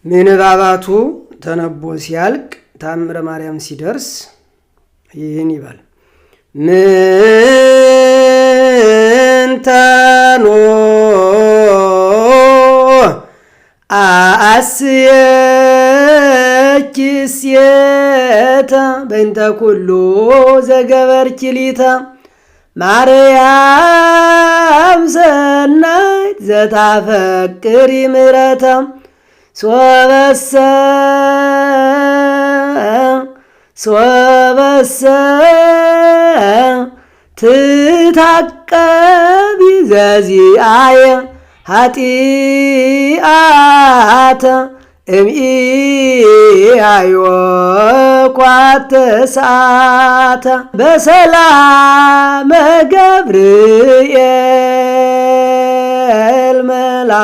ምንባባቱ ተነቦ ሲያልቅ ታምረ ማርያም ሲደርስ ይህን ይባል። ምንተኖ አስየኪ ሴተ በእንተ ኩሉ ዘገበርኪ ሊተ ማርያም ሰናይት ዘታፈቅሪ ምሕረተ ሶበሰ ትታቀቢ ዘዚአየ ኃጢአተ እምኢአዮ ኳተሳተ በሰላመ ገብርኤል መልአክ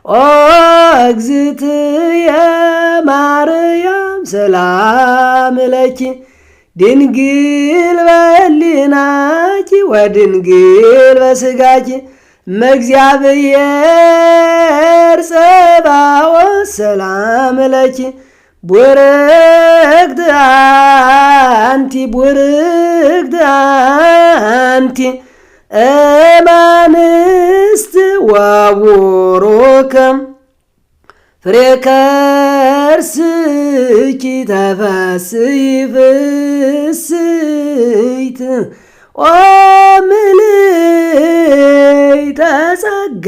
ኦ እግዝእትየ ማርያም ሰላም ለኪ ድንግል በሕሊናኪ ወድንግል በሥጋኪ እመእግዚአብሔር ጸባኦት ሰላም ለኪ ቡርክት አንቲ እማንስት ወቡሩክ ፍሬ ከርስኪ ተፈሥሒ ፍሥሕት ኦ ምልዕተ ጸጋ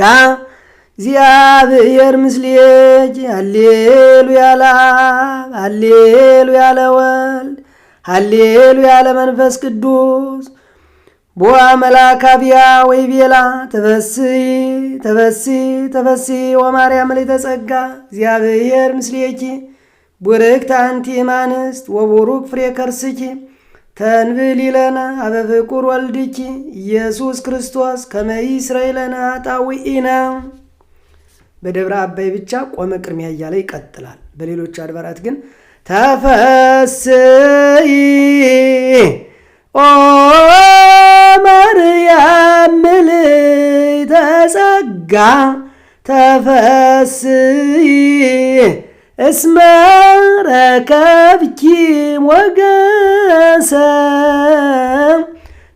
እግዚአብሔር ምስሌኪ ሃሌሉያ ለአብ ሃሌሉያ ለወልድ ሃሌሉያ ለመንፈስ ቅዱስ ቦአ መልአከ አብያ ወይቤላ ተፈሥሒ ወማርያም ምልዕተ ጸጋ እግዚአብሔር ምስሌኪ ቡርክት አንቲ እማንስት ወቡሩክ ፍሬ ከርስኪ ተንብል ይለነ አበ ፍቁር ወልድኪ ኢየሱስ ክርስቶስ ከመ ይስረይ ለነ ኃጣውኢነ። በደብረ አባይ ብቻ ቆመ ቅድሚያ እያለ ይቀጥላል። በሌሎች አድባራት ግን ተፈሥሒ ኦ ማርያም ምልዕተ ጸጋ ተፈሥሒ እስመ ረከብኪ ሞገሰ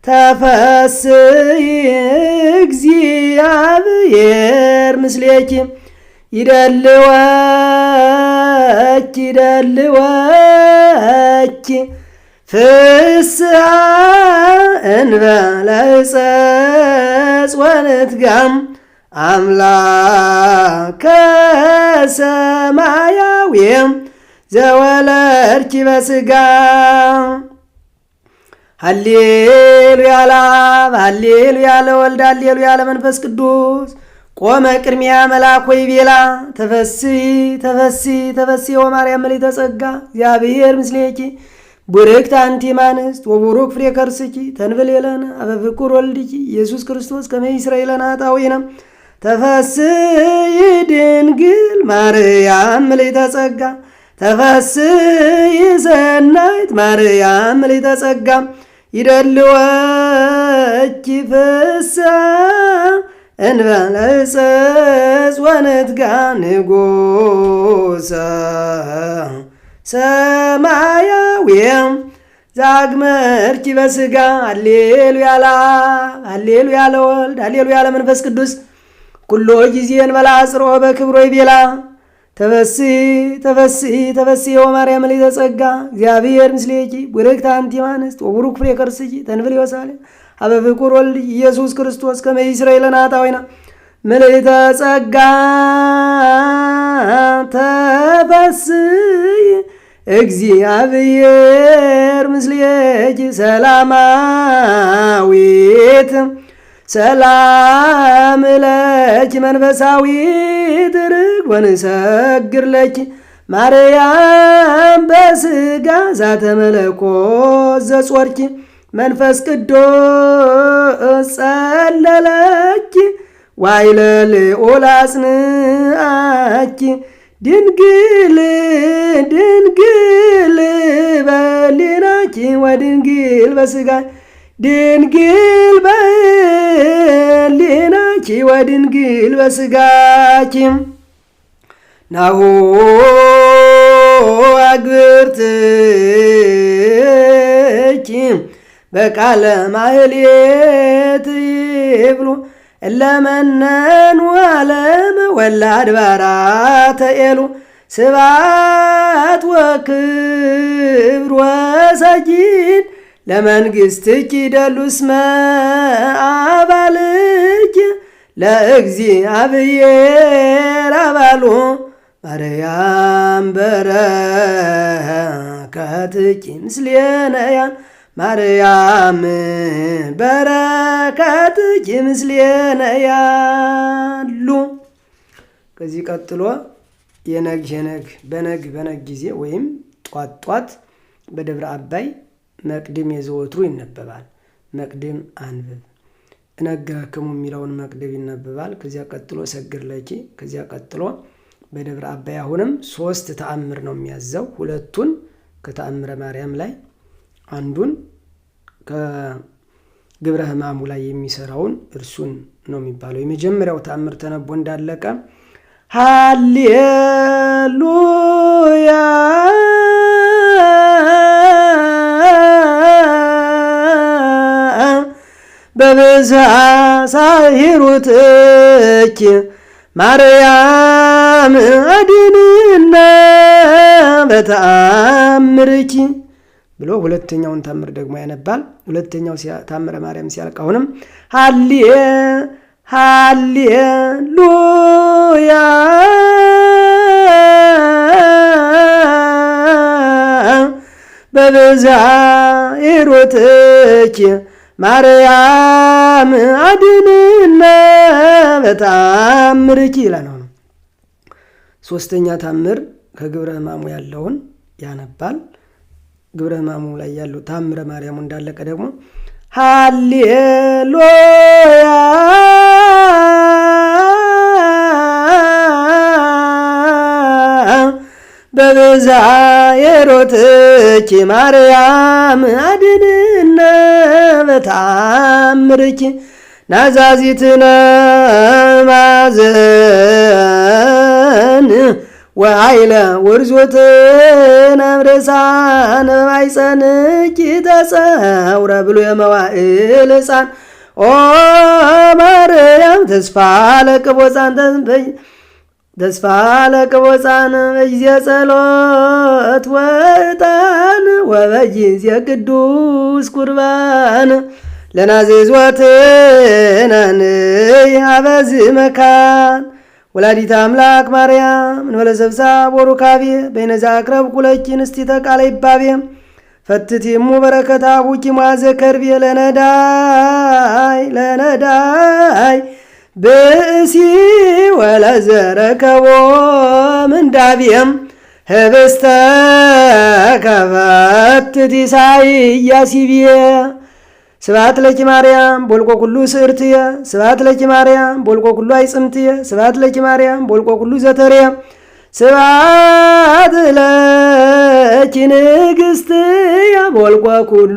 ተፈሥሒ እግዚአብሔር ምስሌኪ ይደልወኪ ፍስሐ እንበለ ሕጸጽ ወንትጋም አምላከ ሰማያዊ ዘወለድኪ በሥጋ ሃሌሉያ ለአብ ሃሌሉያ ለወልድ ሃሌሉያ ለመንፈስ ቅዱስ ቆመ ቅድሚያ መልአክ ወይቤላ ተፈሥሒ ወማርያም ምልዕተ ጸጋ እግዚአብሔር ምስሌኪ ቡርክት አንቲ እማንስት ወቡሩክ ፍሬ ከርስኪ ተንብል ይለነ አበ ፍቁር ወልድኪ ኢየሱስ ክርስቶስ ከመ ይስረይ ለነ ኃጣውኢነ ተፈሥሒ ድንግል ማርያም ምልዕተ ጸጋ ተፈሥሒ ሰናይት ማርያም ምልዕተ ጸጋ ይደልወኪ ፍስሐ እንበለ ሕጸጽ ወንትጋ ንጉሠ ሰማያዊ ዛግመርኪ በሥጋ ሃሌሉያ ለአብ ሃሌሉያ ለወልድ ሃሌሉያ ለመንፈስ ቅዱስ ኩሎ ጊዜን በላጽሮ በክብሮ ይቤላ ተፈሥሒ ወማርያም ምልዕተ ጸጋ እግዚአብሔር ምስሌኪ ቡርክት አንቲ እማንስት ወቡሩክ ፍሬ ከርስኪ ተንብል ይወሳል አበ ፍቁር ወልድ ኢየሱስ ክርስቶስ ከመ ይስረይ ለነ ኃጣውኢነ ምልዕተ ጸጋ ተፈሥሒ እግዚአብሔር ምስሌኪ ሰላማዊት ሰላም ለኪ መንፈሳዊት ርግብ ወንሰግር ለኪ ማርያም በሥጋ ዛተ መለኮት ዘጾርኪ መንፈስ ቅዱስ ጸለለኪ ዋይለ ልዑል አጽንዓኪ ድንግል በሕሊናኪ ወድንግል በሥጋ ድንግል በሕሊናኪ ወድንግል በሥጋኪ ናሁ አግብርትኪ በቃለ ማህሌት ይብሉ እለመነኑ ዓለም ወላድ ባራተ ኤሉ ስብሐት ወክብር ወሰጊድ ለመንግሥትኪ ደሉ እስመ አባልኪ ለእግዚአብሔር አባሉ ማርያም በረከትኪ ምስሌነያን ማርያም በረከትኪ ምስሌነያሉ። ከዚህ ቀጥሎ በነግ ጊዜ ወይም ጧት ጧት በደብረ አባይ መቅድም የዘወትሩ ይነበባል። መቅድም አንብብ እነግረክሙ የሚለውን መቅድም ይነበባል። ከዚያ ቀጥሎ ሰግር ለኪ። ከዚያ ቀጥሎ በደብረ አባይ አሁንም 3 ተአምር ነው የሚያዘው። 2ቱን ከተአምረ ማርያም ላይ አንዱን ከግብረ ሕማሙ ላይ የሚሰራውን እርሱን ነው የሚባለው። የመጀመሪያው ተአምር ተነቦ እንዳለቀ ሃሌሉያ በብዝኃ ሳሂሩትኪ ማርያም አድኅንነ በተአምርኪ ብሎ ሁለተኛውን ተአምር ደግሞ ያነባል። ሁለተኛው ተአምረ ማርያም ሲያልቅ አሁንም ሃሌሉያ በብዝኃ ሳሂሩትኪ ማርያም አድኅንነ በተአምርኪ ይላል። ነው 3ኛ ተአምር ከግብረ ሕማሙ ያለውን ያነባል። ግብረ ሕማሙ ላይ ያለው ተአምረ ማርያሙ እንዳለቀ ደግሞ ሃሌሉያ በብዝኃ ሳሂሩትኪ ማርያም አድኅንነ በተአምርኪ ናዛዚትነ ማዘን ወኃይለ ውርዞትነ እምርሳነ በማኅፀንኪ ተጸውረ ብሎ የመዋዕል ሕፃን ኦ ማርያም ተስፋ ለቅቦፃን በጊዜ ጸሎት ወዕጣን ወበጊዜ ቅዱስ ቁርባን ለናዘዝወትነንይ ሀበዝ መካን ወላዲተ አምላክ ማርያም እንበለ ሰብሳብ ወሩካቤ በይነዛ አቅረብ ኩለኪ ንስቲተ ቃለ ይባቤ ፈትቲሙ በረከታ አቡኪ ሙዓዘ ከርቤ ለነዳይ ብእሲ ወለዘረከቦ ምንዳቤም ህብስተ ከፈትቲ ኢሳይያስ ይቤ ስብሐት ለኪ ማርያም ቦልቆ ኩሉ ስእርትየ ስብሐት ለኪ ማርያም ቦልቆ ኩሉ አይጽምትየ ስብሐት ለኪ ማርያም ቦልቆ ኩሉ ዘተርየ ስብሐት ለኪ ንግሥትየ ቦልቆ ኩሉ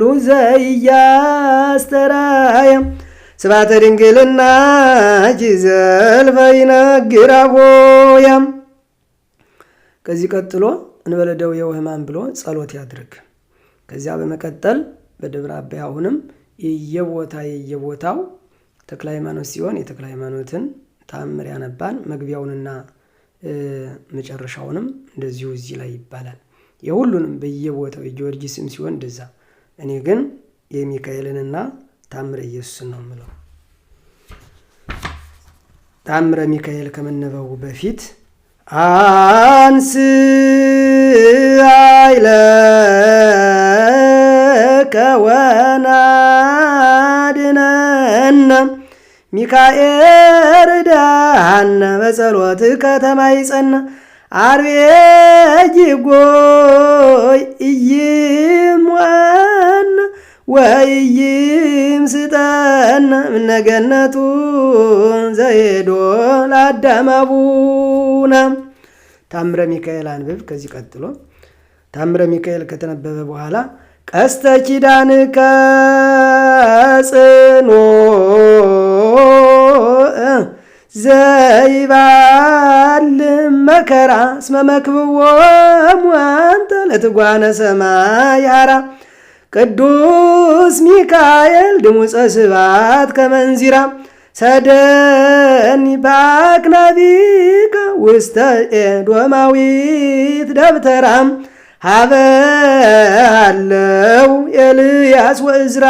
ዘኢያስተርአየ ስብሐተ ድንግልናኪ ዘልፈ ይነግር አቦየ። ከዚህ ቀጥሎ እንበለ ደዌ ወሕማም ብሎ ጸሎት ያድርግ። ከዚያ በመቀጠል በደብረ አባይ አሁንም የየቦታው ተክለ ሃይማኖት ሲሆን የተክለ ሃይማኖትን ተአምር ያነባል። መግቢያውንና መጨረሻውንም እንደዚሁ እዚህ ላይ ይባላል። የሁሉንም በየቦታው የጊዮርጊስም ሲሆን እንደዛ። እኔ ግን የሚካኤልንና ተአምረ ኢየሱስን ነው የምለው። ተአምረ ሚካኤል ከመነበቡ በፊት አንስ ኃይለከ ወናድነነ ሚካኤል ዳነ በጸሎትከ ተማይጸነ አርቤ ጅጎይ ኢይምዋነ ወይም ስጠነ ምነገነቱ ዘሄዶ ለአዳም አቡነ። ተአምረ ሚካኤል አንብብ። ከዚህ ቀጥሎ ተአምረ ሚካኤል ከተነበበ በኋላ ቀስተ ኪዳንከ ጽኑ ዘይባልም መከራ እስመ መክብቦሙ አንተ ለትጓነ ሰማይ ሐራ ቅዱስ ሚካኤል ድሙፀ ስብሐት ከመንዚራ ሰደኒ በአክናቢከ ውስተ ኤዶማዊት ደብተራ ሀበ አለው ኤልያስ ወእዝራ።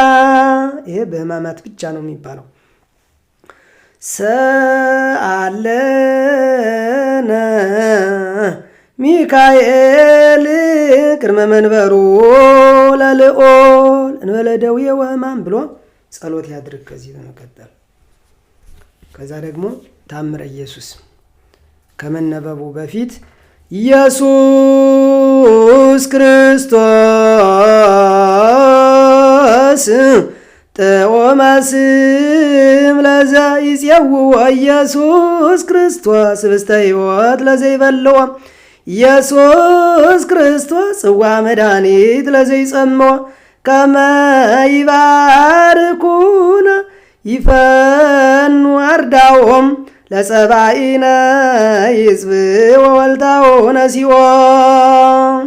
ይሄ በሕማማት ብቻ ነው የሚባለው። ሰአለነ ሚካኤል ቅድመ መንበሩ ለልዑል እንበለ ደዌ ወሕማም ብሎ ጸሎት ያድርግ። ከዚህ በመቀጠል ከዛ ደግሞ ታምረ ኢየሱስ ከመነበቡ በፊት ኢየሱስ ክርስቶስ ጥዑመ ስም ለዘ ይጼውዖ ኢየሱስ ክርስቶስ ህብስተ ሕይወት ለዘይበልዖ ኢየሱስ ክርስቶስ ጽዋ መድኃኒት ለዘይጸምዖ ከመ ይባርኩነ ይፈኑ አርዳኦም ለጸባኢነ ይጽብዕ ወወልታኦነ ሲኦል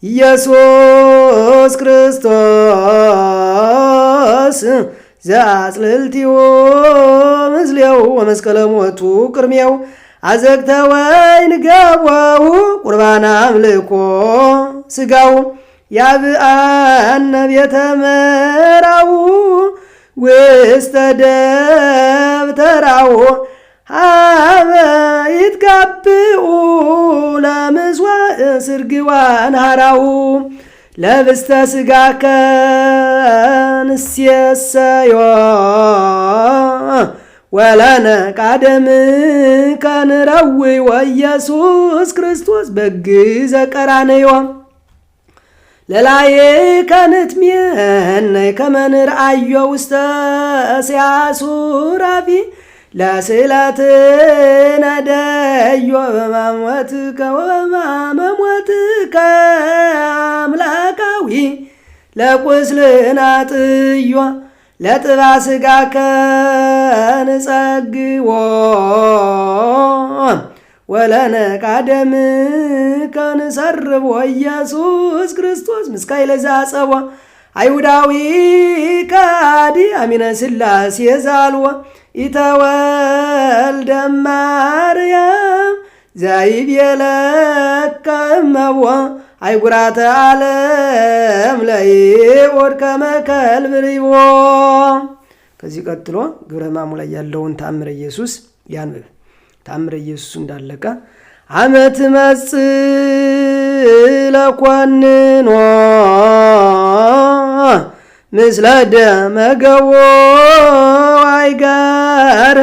ኢየሱስ ክርስቶስ ዘአጽልልቲሁ ምስሌው ወመስቀለ ሞቱ ቅድሜው አዘግተ ወይን ገቦሁ ቁርባነ አምልኮ ሥጋው ያብአነ ቤተ ምሕራው ውስተ ደብተራው ሀበ ይትጋብኡ ለምስዋዕ ስርግዋን ሐራው ለብስተ ሥጋከ ንሴሰዮ ወለነ ቃደምከ ንረውይ ወኢየሱስ ክርስቶስ በግዕ ዘቀራንዮ ለላይከ ንትሜነይ ከመ ንርአዮ ውስተ ሲያሱራፊ ለስእለትነ ደዮ በማሞትከ ወበሕማመ ሞትከ አምላካዊ ለቁስልና ጥዮ ለጥባ ሥጋከ ንጸግዎ ወለነቃ ደምከ ንሰርቦ ኢየሱስ ክርስቶስ ምስካየ ለዘአጸቦ አይሁዳዊ ካዲ አሚነ ሥላሴ ዛልዎ ኢተወልደ ማርያም ዘይቤለከ እመቦ አይጉራተ ዓለም ለይኦድ ከመ ከልብ ርቦ። ከዚህ ቀጥሎ ግብረ ሕማሙ ላይ ያለውን ተአምረ ኢየሱስ ያንብብ። ተአምረ ኢየሱስ እንዳለቀ አመት መጽእ ለኮንኖ ምስለ ደመ ገቦ አይጋር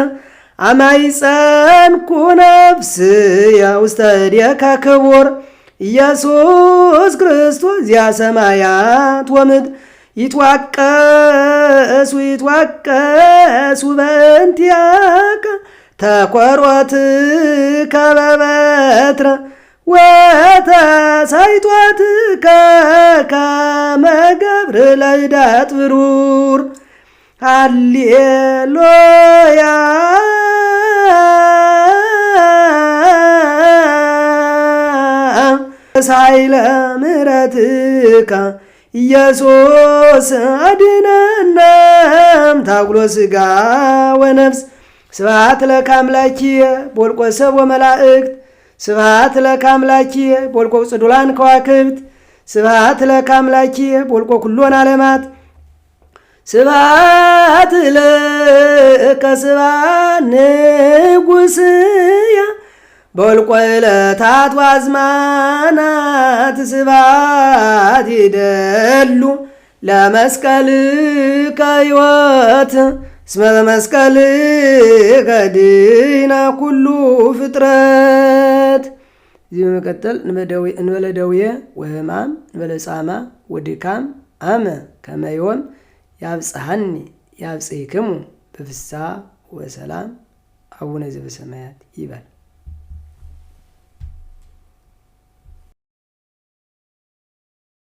አማይፀንኩ ነፍስየ ውስተ እዴከ ክቡር ኢየሱስ ክርስቶስ ዚአ ሰማያት ወምድር ይትዋቀሱ በእንቲአከ ተኰርዖትከ በበትረ ወተሳይጦትከ ከመ ገብር ለይዳት ብሩር ሃሌሉያ ሳይለ ምሕረትከ ኢየሱስ አድኅነነ እምታጉሎ ሥጋ ወነፍስ ስብሐት ለከ አምላኪየ ቦልቆ ሰብእ ወመላእክት ስብሐት ለከ አምላኪየ ቦልቆ ጽዱላን ከዋክብት ስብሐት ለከ አምላኪየ ቦልቆ ኩሎን ዓለማት ስብሐት ለከ ስብሐት ንጉሥየ ቦልቆ ዕለታት ወአዝማናት ስብሐት ይደሉ ለመስቀልከ ሕይወት እስመ በመስቀልከ ድኅነ ኩሉ ፍጥረት። እዚህ በመቀጠል እንበለ ደዌ ወሕማም እንበለ ጻማ ወድካም አመ ከመ ዮም ያብጽሐኒ ያብጽሕክሙ በፍስሐ ወሰላም አቡነ ዘበሰማያት ይበል።